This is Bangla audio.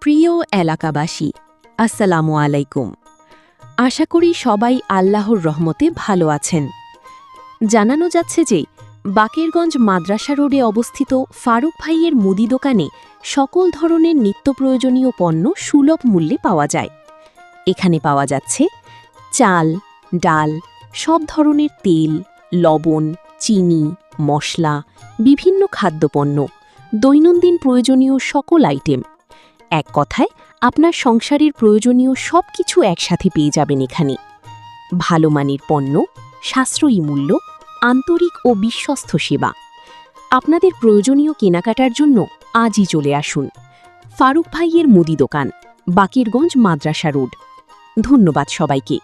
প্রিয় এলাকাবাসী, আসসালামু আলাইকুম। আশা করি সবাই আল্লাহর রহমতে ভালো আছেন। জানানো যাচ্ছে যে বাকেরগঞ্জ মাদ্রাসা রোডে অবস্থিত ফারুক ভাইয়ের মুদি দোকানে সকল ধরনের নিত্য প্রয়োজনীয় পণ্য সুলভ মূল্যে পাওয়া যায়। এখানে পাওয়া যাচ্ছে চাল, ডাল, সব ধরনের তেল, লবণ, চিনি, মশলা, বিভিন্ন খাদ্যপণ্য, দৈনন্দিন প্রয়োজনীয় সকল আইটেম। এক কথায় আপনার সংসারের প্রয়োজনীয় সবকিছু একসাথে পেয়ে যাবেন এখানে। ভালো মানের পণ্য, সাশ্রয়ী মূল্য, আন্তরিক ও বিশ্বস্ত সেবা। আপনাদের প্রয়োজনীয় কেনাকাটার জন্য আজই চলে আসুন ফারুক ভাইয়ের মুদি দোকান, বাকেরগঞ্জ মাদ্রাসা রোড। ধন্যবাদ সবাইকে।